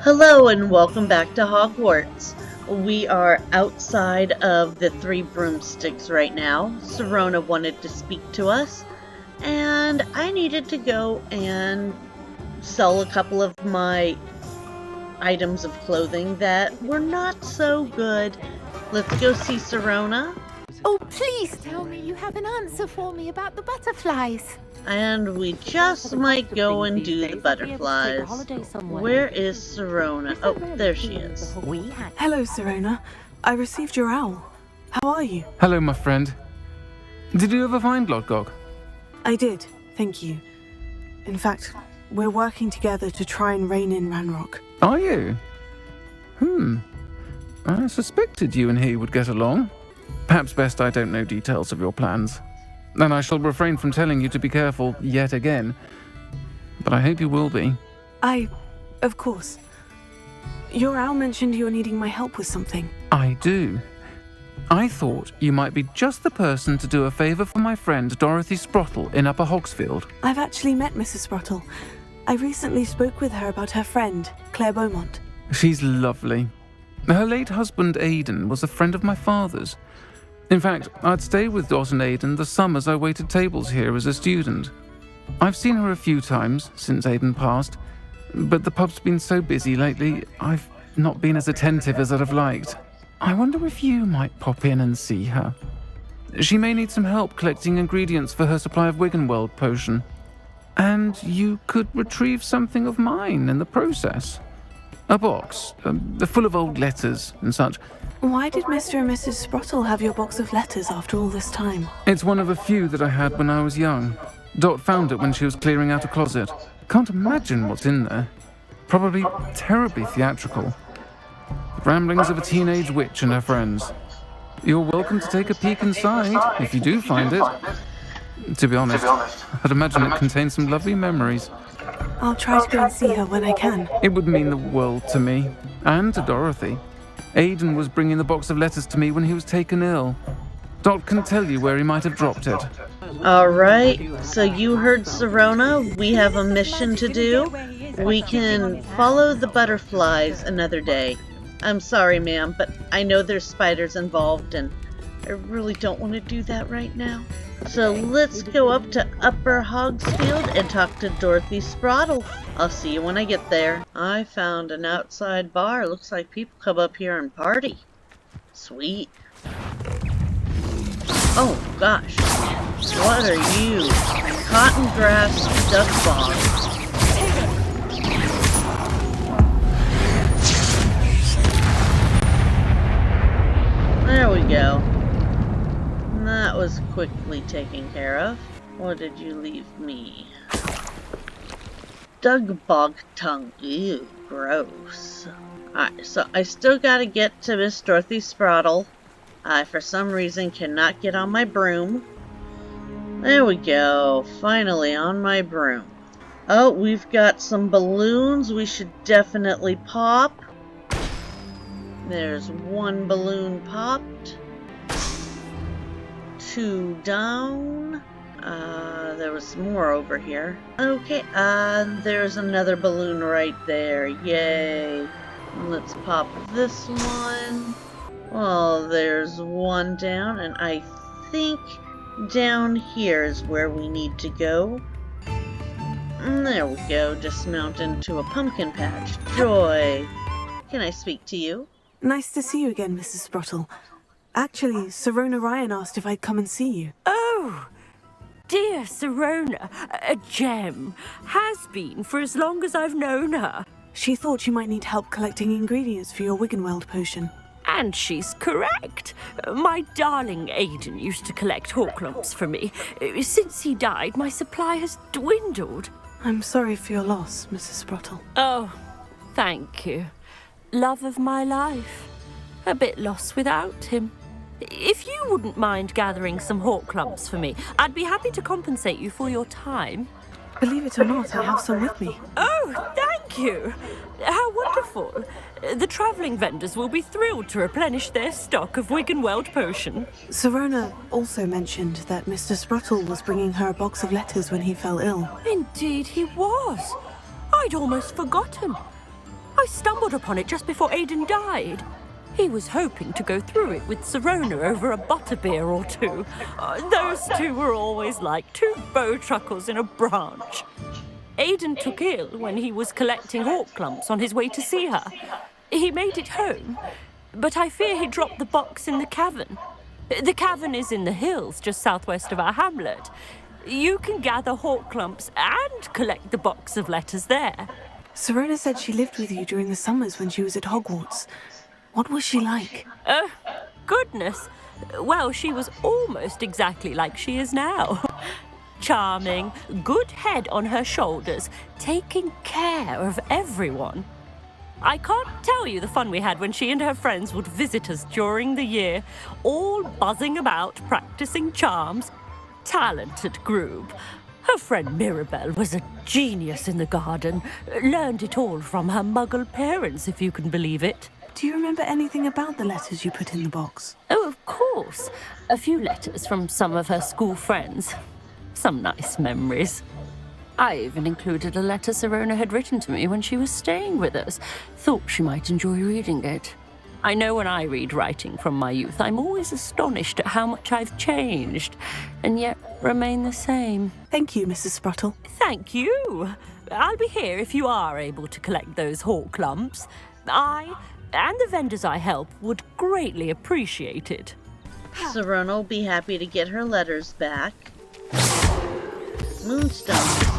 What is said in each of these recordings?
Hello and welcome back to Hogwarts. We are outside of the Three Broomsticks right now. Sirona wanted to speak to us, and I needed to go and sell a couple of my items of clothing that were not so good. Let's go see Sirona. Oh, please tell me you have an answer for me about the butterflies. And we just might go and do the butterflies. Where is Sirona? Oh, there she is. Hello, Sirona. I received your owl. How are you? Hello, my friend. Did you ever find Lodgok? I did, thank you. In fact, we're working together to try and rein in Ranrock. Are you? I suspected you and he would get along. Perhaps best I don't know details of your plans. Then I shall refrain from telling you to be careful yet again. But I hope you will be. Of course. Your owl mentioned you were needing my help with something. I do. I thought you might be just the person to do a favour for my friend Dorothy Sprottle in Upper Hogsfield. I've actually met Mrs. Sprottle. I recently spoke with her about her friend, Claire Beaumont. She's lovely. Her late husband Aidan was a friend of my father's. In fact, I'd stayed with Dot and Aidan the summers I waited tables here as a student. I've seen her a few times since Aidan passed, but the pub's been so busy lately, I've not been as attentive as I'd have liked. I wonder if you might pop in and see her. She may need some help collecting ingredients for her supply of Wiggenweld potion. And you could retrieve something of mine in the process. A box, full of old letters and such. Why did Mr. and Mrs. Sprottle have your box of letters after all this time? It's one of a few that I had when I was young. Dot found it when she was clearing out a closet. Can't imagine what's in there. Probably terribly theatrical. The ramblings of a teenage witch and her friends. You're welcome to take a peek inside, if you do find it. To be honest, I'd imagine it contains some lovely memories. I'll try to go and see her when I can. It would mean the world to me, and to Dorothy. Aidan was bringing the box of letters to me when he was taken ill. Dot can tell you where he might have dropped it. Alright, so you heard Sirona. We have a mission to do. We can follow the butterflies another day. I'm sorry, ma'am, but I know there's spiders involved, and I really don't want to do that right now. So let's go up to Upper Hogsfield and talk to Dorothy Sprottle. I'll see you when I get there. I found an outside bar. Looks like people come up here and party. Sweet. Oh gosh. What are you? Cotton grass duck bog. There we go. That was quickly taken care of. What did you leave me? Dug bog tongue. Ew, gross. Alright, so I still gotta get to Miss Dorothy Sprottle. I, for some reason, cannot get on my broom. There we go. Finally on my broom. Oh, we've got some balloons we should definitely pop. There's one balloon popped. 2 down. There was more over here. Okay, there's another balloon right there. Yay. Let's pop this one. Well, there's one down, and I think down here is where we need to go. And there we go. Dismount into a pumpkin patch. Joy. Can I speak to you? Nice to see you again, Mrs. Sprottle. Actually, Sirona Ryan asked if I'd come and see you. Oh, dear Sirona, a gem. Has been for as long as I've known her. She thought you might need help collecting ingredients for your Wiggenweld potion. And she's correct. My darling Aidan used to collect Horklumps for me. Since he died, my supply has dwindled. I'm sorry for your loss, Mrs. Sprottle. Oh, thank you. Love of my life. A bit lost without him. If you wouldn't mind gathering some Horklumps for me, I'd be happy to compensate you for your time. Believe it or not, I have some with me. Oh, thank you. How wonderful. The travelling vendors will be thrilled to replenish their stock of Wiggenweld potion. Sirona also mentioned that Mr. Sprottle was bringing her a box of letters when he fell ill. Indeed he was. I'd almost forgotten. I stumbled upon it just before Aidan died. He was hoping to go through it with Sirona over a butterbeer or two. Those two were always like two bowtruckles in a branch. Aidan took ill when he was collecting hawk clumps on his way to see her. He made it home, but I fear he dropped the box in the cavern. The cavern is in the hills just southwest of our hamlet. You can gather hawk clumps and collect the box of letters there. Sirona said she lived with you during the summers when she was at Hogwarts. What was she like? Goodness. Well, she was almost exactly like she is now. Charming, good head on her shoulders, taking care of everyone. I can't tell you the fun we had when she and her friends would visit us during the year, all buzzing about, practicing charms. Talented group. Her friend Mirabelle was a genius in the garden. Learned it all from her muggle parents, if you can believe it. Do you remember anything about the letters you put in the box? Oh, of course. A few letters from some of her school friends. Some nice memories. I even included a letter Sirona had written to me when she was staying with us. Thought she might enjoy reading it. I know when I read writing from my youth, I'm always astonished at how much I've changed, and yet remain the same. Thank you, Mrs. Spruttle. Thank you. I'll be here if you are able to collect those hawk clumps. I, and the vendors I help, would greatly appreciate it. Sirona will be happy to get her letters back. Moonstones.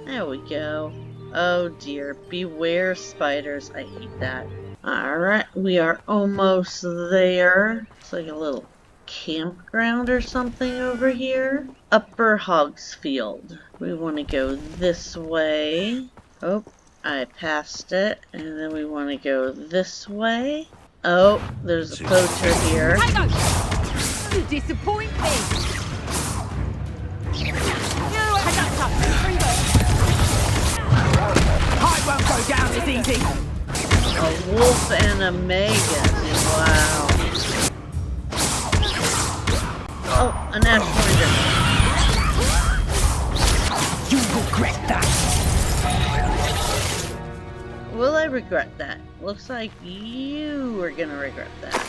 There we go. Oh dear, beware spiders. I hate that. Alright, we are almost there. It's like a little campground or something over here. Upper Hogsfield. We want to go this way. Oh, I passed it. And then we want to go this way. Oh, there's a poacher here. Hang on! You disappoint me! I won't go down as easy. A wolf and a magus. Wow. Oh, an ashwinder. You regret that. Will I regret that? Looks like you are gonna regret that.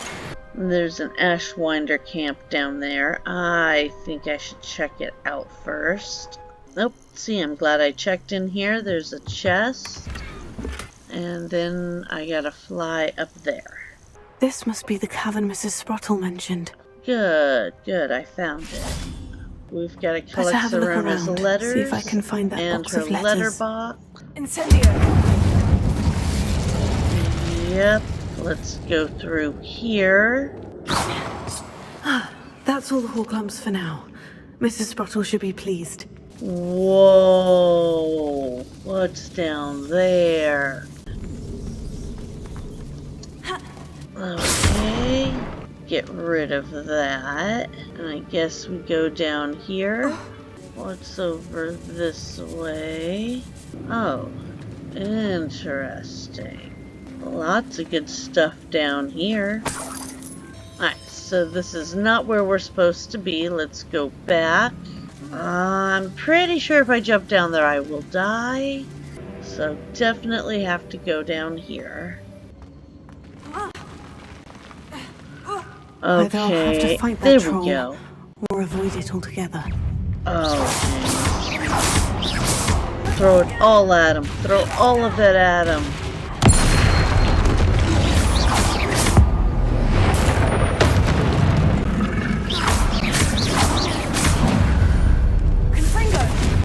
There's an ashwinder camp down there. I think I should check it out first. Nope. See, I'm glad I checked in here. There's a chest. And then I gotta fly up there. This must be the cavern Mrs. Spruttle mentioned. Good, good, I found it. We've got to collect have a look Sirona's around, letters. see if I can find that and box her of letters. letterbox. Incendio! Yep, let's go through here. That's all the Horclumps for now. Mrs. Spruttle should be pleased. Whoa, what's down there? Okay, get rid of that. And I guess we go down here. What's over this way? Oh, interesting. Lots of good stuff down here. Alright, so this is not where we're supposed to be. Let's go back. I'm pretty sure if I jump down there I will die. So definitely have to go down here. Either I'll have to Okay, fight that there troll, we go. or avoid it altogether. Okay. Throw it all at him. Throw all of it at him.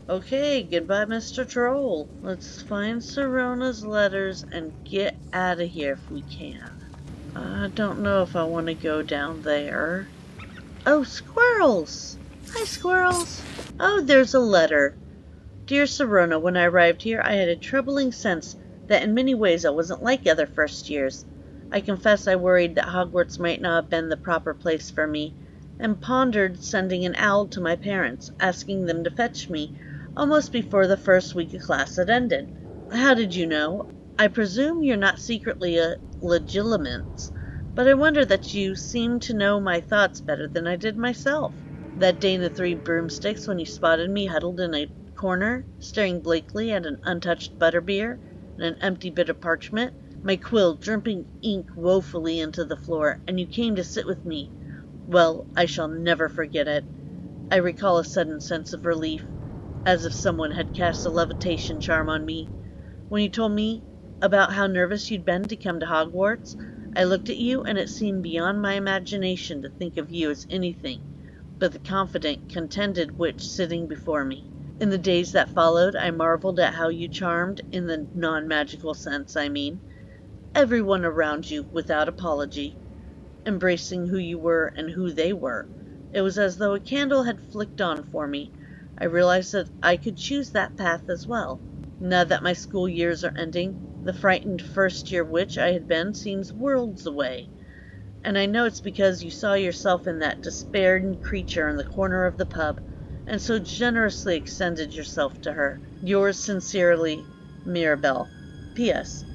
Okay, goodbye, Mr. Troll. Let's find Sirona's letters and get out of here if we can. I don't know if I want to go down there. Oh, squirrels! Hi, squirrels! Oh, there's a letter. Dear Sirona, when I arrived here, I had a troubling sense that in many ways I wasn't like other first years. I confess I worried that Hogwarts might not have been the proper place for me, and pondered sending an owl to my parents, asking them to fetch me, almost before the first week of class had ended. How did you know? I presume you're not secretly a legilimens, but I wonder that you seem to know my thoughts better than I did myself. That day in the Three Broomsticks, when you spotted me huddled in a corner, staring blankly at an untouched butterbeer and an empty bit of parchment, my quill dripping ink woefully into the floor, and you came to sit with me. Well, I shall never forget it. I recall a sudden sense of relief, as if someone had cast a levitation charm on me. When you told me about how nervous you'd been to come to Hogwarts, I looked at you, and it seemed beyond my imagination to think of you as anything but the confident, contented witch sitting before me. In the days that followed, I marveled at how you charmed, in the non-magical sense, I mean, everyone around you without apology, embracing who you were and who they were. It was as though a candle had flicked on for me. I realized that I could choose that path as well. Now that my school years are ending, the frightened first-year witch I had been seems worlds away. And I know it's because you saw yourself in that despairing creature in the corner of the pub, and so generously extended yourself to her. Yours sincerely, Mirabelle. P.S.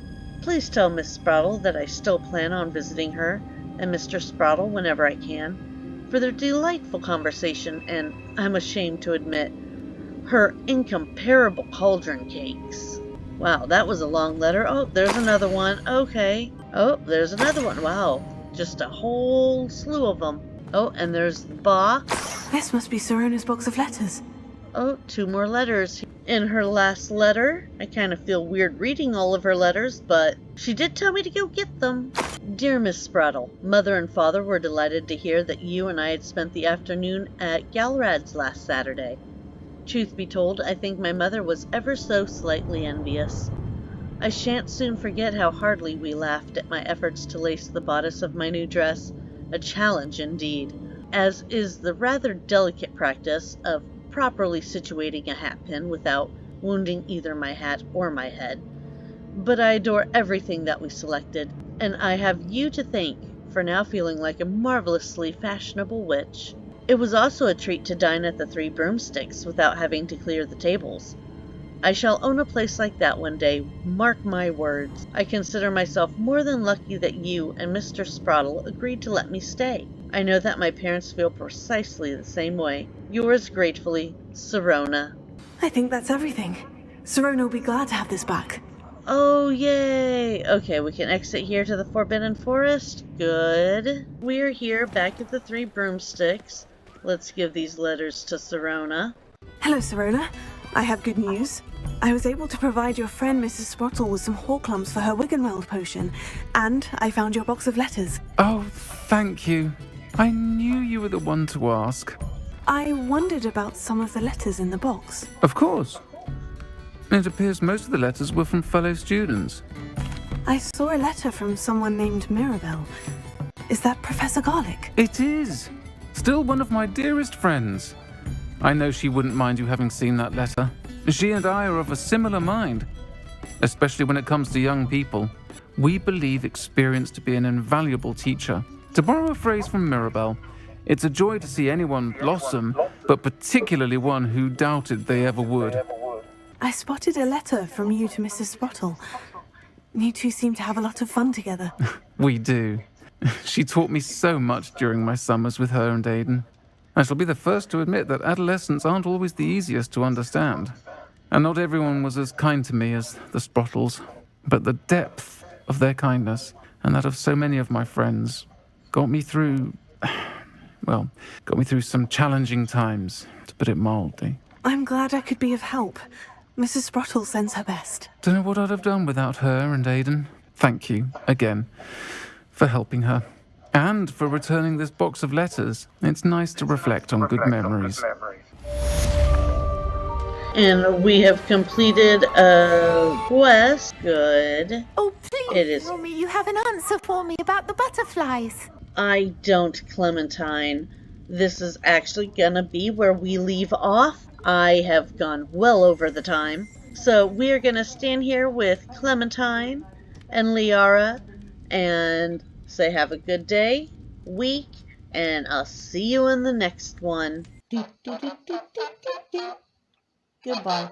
Please tell Miss Sproudle that I still plan on visiting her and Mr. Sproudle whenever I can, for their delightful conversation and, I'm ashamed to admit, her incomparable cauldron cakes. Wow, that was a long letter. Oh, there's another one. Okay. Oh, there's another one. Wow, just a whole slew of them. Oh, and there's the box. This must be Sirona's box of letters. Oh, 2 more letters. In her last letter, I kind of feel weird reading all of her letters, but she did tell me to go get them. Dear Miss Sproudle, Mother and Father were delighted to hear that you and I had spent the afternoon at Galrad's last Saturday. Truth be told, I think my mother was ever so slightly envious. I shan't soon forget how heartily we laughed at my efforts to lace the bodice of my new dress, a challenge indeed, as is the rather delicate practice of properly situating a hat pin without wounding either my hat or my head. But I adore everything that we selected, and I have you to thank for now feeling like a marvelously fashionable witch. It was also a treat to dine at the Three Broomsticks without having to clear the tables. I shall own a place like that one day, mark my words. I consider myself more than lucky that you and Mr. Sproudle agreed to let me stay. I know that my parents feel precisely the same way. Yours gratefully, Sirona. I think that's everything. Sirona will be glad to have this back. Oh, yay! Okay, we can exit here to the Forbidden Forest. Good. We're here back at the Three Broomsticks. Let's give these letters to Sirona. Hello, Sirona. I have good news. I was able to provide your friend Mrs. Sprottle with some Horklumps for her Wiggenweld potion, and I found your box of letters. Oh, thank you. I knew you were the one to ask. I wondered about some of the letters in the box. Of course. It appears most of the letters were from fellow students. I saw a letter from someone named Mirabelle. Is that Professor Garlick? It is. Still one of my dearest friends. I know she wouldn't mind you having seen that letter. She and I are of a similar mind, especially when it comes to young people. We believe experience to be an invaluable teacher. To borrow a phrase from Mirabelle, it's a joy to see anyone blossom, but particularly one who doubted they ever would. I spotted a letter from you to Mrs. Sprottle. You two seem to have a lot of fun together. We do. She taught me so much during my summers with her and Aidan. I shall be the first to admit that adolescents aren't always the easiest to understand. And not everyone was as kind to me as the Sprottles, but the depth of their kindness, and that of so many of my friends, got me through some challenging times, to put it mildly. I'm glad I could be of help. Mrs. Sprottle sends her best. Don't know what I'd have done without her and Aidan. Thank you, again, for helping her. And for returning this box of letters. It's nice to reflect on good memories. And we have completed a quest. Good. Oh, please It is. tell me you have an answer for me about the butterflies. I don't, Clementine. This is actually gonna be where we leave off. I have gone well over the time. So we're gonna stand here with Clementine and Liara and say have a good day, week, and I'll see you in the next one. Goodbye.